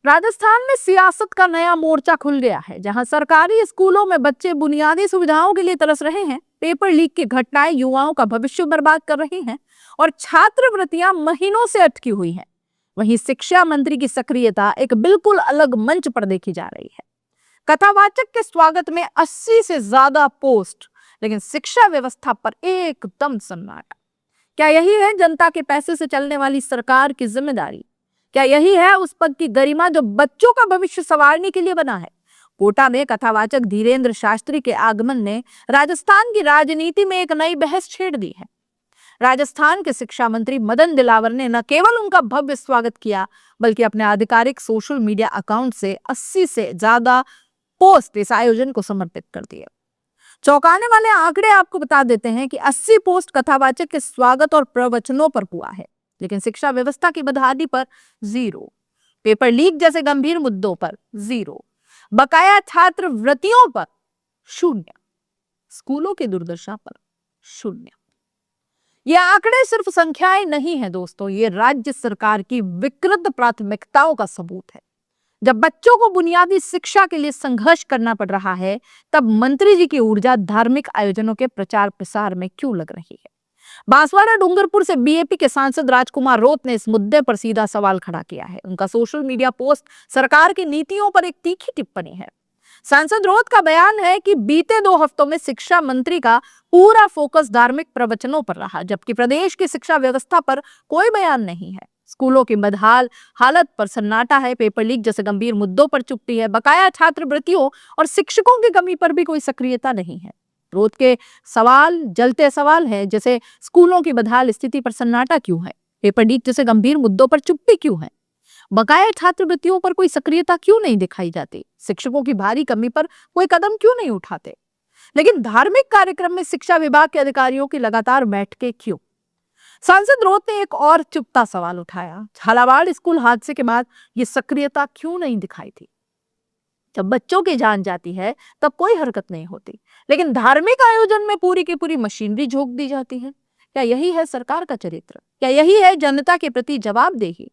राजस्थान में सियासत का नया मोर्चा खुल गया है, जहां सरकारी स्कूलों में बच्चे बुनियादी सुविधाओं के लिए तरस रहे हैं। पेपर लीक की घटनाएं युवाओं का भविष्य बर्बाद कर रही हैं और छात्रवृत्तियां महीनों से अटकी हुई हैं। वहीं शिक्षा मंत्री की सक्रियता एक बिल्कुल अलग मंच पर देखी जा रही है। कथावाचक के स्वागत में 80 से ज्यादा पोस्ट, लेकिन शिक्षा व्यवस्था पर एकदम सन्नाटा। क्या यही है जनता के पैसे से चलने वाली सरकार की जिम्मेदारी? क्या यही है उस पद की गरिमा जो बच्चों का भविष्य संवारने के लिए बना है? कोटा में कथावाचक धीरेन्द्र शास्त्री के आगमन ने राजस्थान की राजनीति में एक नई बहस छेड़ दी है। राजस्थान के शिक्षा मंत्री मदन दिलावर ने न केवल उनका भव्य स्वागत किया, बल्कि अपने आधिकारिक सोशल मीडिया अकाउंट से 80 से ज्यादा पोस्ट इस आयोजन को समर्पित कर दिए। चौंकाने वाले आंकड़े आपको बता देते हैं कि 80 पोस्ट कथावाचक के स्वागत और प्रवचनों पर हुआ है, लेकिन शिक्षा व्यवस्था की बदहाली पर 0, पेपर लीक जैसे गंभीर मुद्दों पर 0, बकाया छात्रवृत्तियों पर 0, स्कूलों की दुर्दशा पर 0। ये आंकड़े सिर्फ संख्याएं नहीं है दोस्तों, ये राज्य सरकार की विकृत प्राथमिकताओं का सबूत है। जब बच्चों को बुनियादी शिक्षा के लिए संघर्ष करना पड़ रहा है, तब मंत्री जी की ऊर्जा धार्मिक आयोजनों के प्रचार प्रसार में क्यों लग रही है? बांसवाड़ा डूंगरपुर से बीएपी के सांसद राजकुमार रोत ने इस मुद्दे पर सीधा सवाल खड़ा किया है। उनका सोशल मीडिया पोस्ट सरकार की नीतियों पर एक तीखी टिप्पणी है। सांसद रोत का बयान है कि बीते 2 हफ्तों में शिक्षा मंत्री का पूरा फोकस धार्मिक प्रवचनों पर रहा, जबकि प्रदेश की शिक्षा व्यवस्था पर कोई बयान नहीं है। स्कूलों की बदहाल हालत पर सन्नाटा है, पेपर लीक जैसे गंभीर मुद्दों पर चुप्पी है, बकाया छात्रवृत्तियों और शिक्षकों की कमी पर भी कोई सक्रियता नहीं है। रोज के सवाल जलते सवाल है, जैसे स्कूलों की बदहाल स्थिति पर सन्नाटा क्यों है, पेपर लीक जैसे गंभीर मुद्दों पर चुप्पी क्यों है, बकाया छात्रवृत्तियों पर कोई सक्रियता क्यों नहीं दिखाई जाती, शिक्षकों की भारी कमी पर कोई कदम क्यों नहीं उठाते। लेकिन धार्मिक कार्यक्रम में शिक्षा विभाग के अधिकारियों की लगातार बैठकें क्यों? सांसद रोत ने एक और चुपता सवाल उठाया, झालावाड़ स्कूल हादसे के बाद ये सक्रियता क्यों नहीं दिखाई थी? जब बच्चों की जान जाती है तब कोई हरकत नहीं होती, लेकिन धार्मिक आयोजन में पूरी की पूरी मशीनरी झोंक दी जाती है। क्या यही है सरकार का चरित्र? क्या यही है जनता के प्रति जवाबदेही?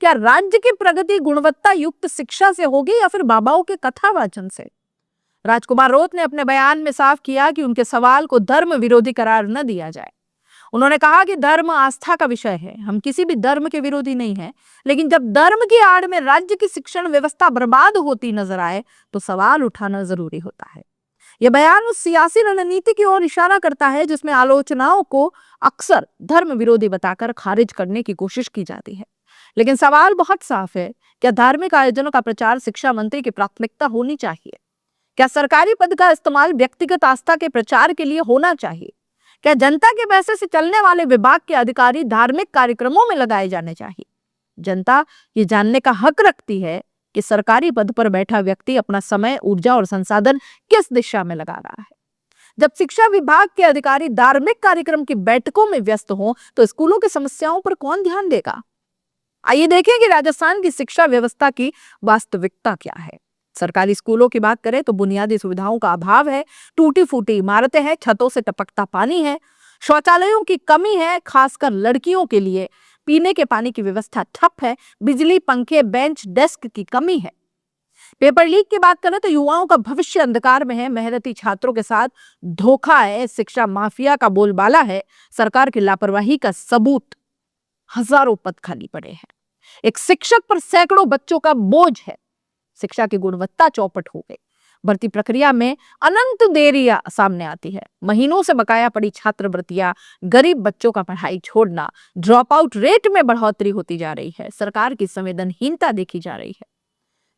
क्या राज्य की प्रगति गुणवत्ता युक्त शिक्षा से होगी या फिर बाबाओं के कथा वाचन से? राजकुमार रोत ने अपने बयान में साफ किया कि उनके सवाल को धर्म विरोधी करार न दिया जाए। उन्होंने कहा कि धर्म आस्था का विषय है, हम किसी भी धर्म के विरोधी नहीं हैं, लेकिन जब धर्म की आड़ में राज्य की शिक्षण व्यवस्था बर्बाद होती नजर आए तो सवाल उठाना जरूरी होता है। यह बयान उस सियासी रणनीति की ओर इशारा करता है जिसमें आलोचनाओं को अक्सर धर्म विरोधी बताकर खारिज करने की कोशिश की जाती है। लेकिन सवाल बहुत साफ है, क्या धार्मिक आयोजनों का प्रचार शिक्षा मंत्री की प्राथमिकता होनी चाहिए? क्या सरकारी पद का इस्तेमाल व्यक्तिगत आस्था के प्रचार के लिए होना चाहिए? क्या जनता के पैसे से चलने वाले विभाग के अधिकारी धार्मिक कार्यक्रमों में लगाए जाने चाहिए? जनता ये जानने का हक रखती है कि सरकारी पद पर बैठा व्यक्ति अपना समय, ऊर्जा और संसाधन किस दिशा में लगा रहा है। जब शिक्षा विभाग के अधिकारी धार्मिक कार्यक्रम की बैठकों में व्यस्त हों, तो स्कूलों की समस्याओं पर कौन ध्यान देगा? आइए देखें कि राजस्थान की शिक्षा व्यवस्था की वास्तविकता क्या है। सरकारी स्कूलों की बात करें तो बुनियादी सुविधाओं का अभाव है, टूटी फूटी इमारतें हैं, छतों से टपकता पानी है, शौचालयों की कमी है, खासकर लड़कियों के लिए पीने के पानी की व्यवस्था ठप है, बिजली, पंखे, बेंच, डेस्क की कमी है। पेपर लीक की बात करें तो युवाओं का भविष्य अंधकार में है, मेहनती छात्रों के साथ धोखा है, शिक्षा माफिया का बोलबाला है, सरकार की लापरवाही का सबूत हजारों पद खाली पड़े हैं, एक शिक्षक पर सैकड़ों बच्चों का बोझ है, शिक्षा की गुणवत्ता चौपट हो गई, भर्ती प्रक्रिया में अनंत देरियां सामने आती है, महीनों से बकाया पड़ी छात्रवृत्तियां, गरीब बच्चों का पढ़ाई छोड़ना, ड्रॉप आउट रेट में बढ़ोतरी होती जा रही है, सरकार की संवेदनहीनता देखी जा रही है।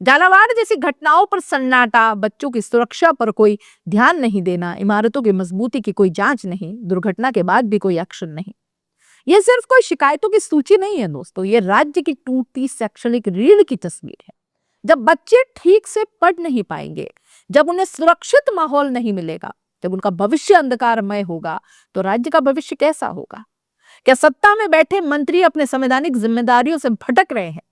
झालावाड़ जैसी घटनाओं पर सन्नाटा, बच्चों की सुरक्षा पर कोई ध्यान नहीं देना, इमारतों की मजबूती की कोई जांच नहीं, दुर्घटना के बाद भी कोई एक्शन नहीं। यह सिर्फ कोई शिकायतों की सूची नहीं है दोस्तों, ये राज्य की टूटती शैक्षणिक रीढ़ की तस्वीर है। जब बच्चे ठीक से पढ़ नहीं पाएंगे, जब उन्हें सुरक्षित माहौल नहीं मिलेगा, जब उनका भविष्य अंधकारमय होगा, तो राज्य का भविष्य कैसा होगा? क्या सत्ता में बैठे मंत्री अपने संवैधानिक जिम्मेदारियों से भटक रहे हैं?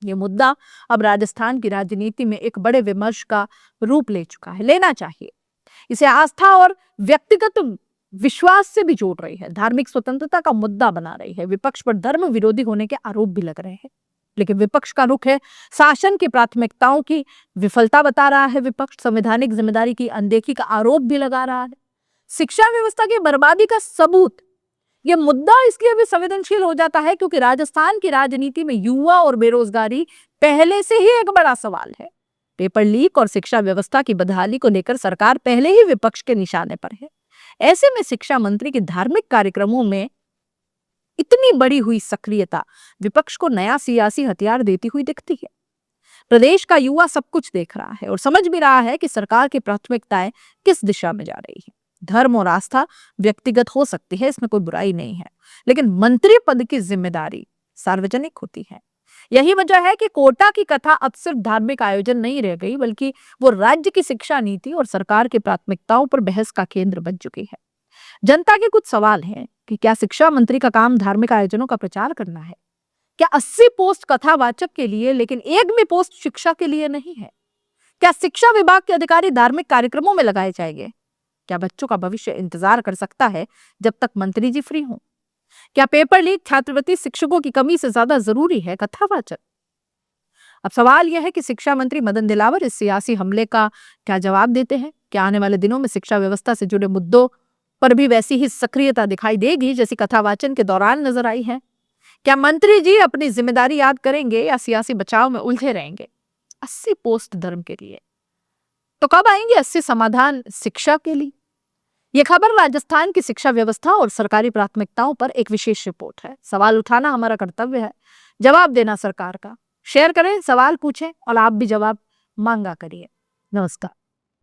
यह मुद्दा अब राजस्थान की राजनीति में एक बड़े विमर्श का रूप ले चुका है, लेना चाहिए। इसे आस्था और व्यक्तिगत विश्वास से भी जोड़ रही है, धार्मिक स्वतंत्रता का मुद्दा बना रही है, विपक्ष पर धर्म विरोधी होने के आरोप भी लग रहे हैं। लेकिन विपक्ष का रुख है शासन की प्राथमिकताओं की विफलता बता रहा है। विपक्ष संवैधानिक जिम्मेदारी की अनदेखी का आरोप भी लगा रहा है। शिक्षा व्यवस्था की बर्बादी का सबूत यह मुद्दा इसलिए भी संवेदनशील हो जाता है क्योंकि राजस्थान की राजनीति में युवा और बेरोजगारी पहले से ही एक बड़ा सवाल है। पेपर लीक और शिक्षा व्यवस्था की बदहाली को लेकर सरकार पहले ही विपक्ष के निशाने पर है। ऐसे में शिक्षा मंत्री के धार्मिक कार्यक्रमों में इतनी बढ़ी हुई सक्रियता विपक्ष को नया सियासी हथियार देती हुई दिखती है। प्रदेश का युवा सब कुछ देख रहा है और समझ भी रहा है कि सरकार की प्राथमिकताएं किस दिशा में जा रही है। धर्म और आस्था व्यक्तिगत हो सकती है, इसमें कोई बुराई नहीं है, लेकिन मंत्री पद की जिम्मेदारी सार्वजनिक होती है। यही वजह है कि कोटा की कथा अब सिर्फ धार्मिक आयोजन नहीं रह गई, बल्कि वो राज्य की शिक्षा नीति और सरकार की प्राथमिकताओं पर बहस का केंद्र बन चुकी है। जनता के कुछ सवाल हैं कि क्या शिक्षा मंत्री का काम धार्मिक आयोजनों का प्रचार करना है? क्या 80 पोस्ट कथावाचक के लिए लेकिन एक भी पोस्ट शिक्षा के लिए नहीं है? क्या शिक्षा विभाग के अधिकारी धार्मिक कार्यक्रमों में लगाए जाएंगे? क्या बच्चों का भविष्य इंतजार कर सकता है जब तक मंत्री जी फ्री हों? क्या पेपर लीक, छात्रवृत्ति, शिक्षकों की कमी से ज्यादा जरूरी है कथावाचक? अब सवाल यह है कि शिक्षा मंत्री मदन दिलावर इस सियासी हमले का क्या जवाब देते हैं? क्या आने वाले दिनों में शिक्षा व्यवस्था से जुड़े मुद्दों पर भी वैसी ही सक्रियता दिखाई देगी जैसी कथावाचन के दौरान नजर आई है? क्या मंत्री जी अपनी जिम्मेदारी याद करेंगे या सियासी बचाव में उलझे रहेंगे? 80 पोस्ट धर्म के लिए तो कब आएंगे 80 समाधान शिक्षा के लिए? यह खबर राजस्थान की शिक्षा व्यवस्था और सरकारी प्राथमिकताओं पर एक विशेष रिपोर्ट है। सवाल उठाना हमारा कर्तव्य है, जवाब देना सरकार का। शेयर करें, सवाल पूछें और आप भी जवाब मांगा करिए। नमस्कार।